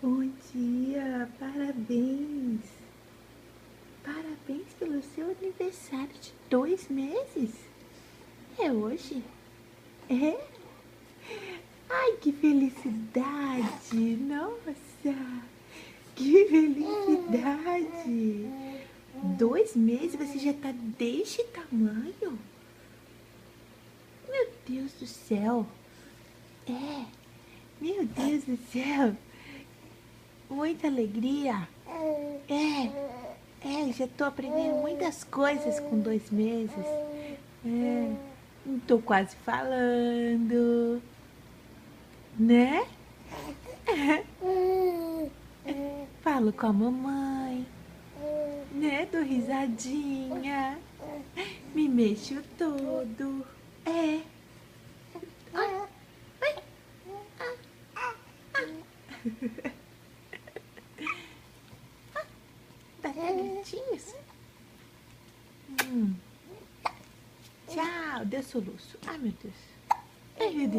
Bom dia, parabéns. Parabéns pelo seu aniversário de 2 meses. É hoje? É? Ai, que felicidade! Nossa, que felicidade! 2 meses você já tá deste tamanho? Meu Deus do céu! É, meu Deus do céu! Muita alegria! Já tô aprendendo muitas coisas com 2 meses. É, tô quase falando, né? Falo com a mamãe, né? Dou risadinha, me mexo todo. É. Ai, ai, dá até gritinhos. Tchau, deu soluço. Ai, meu Deus. Ai, meu Deus.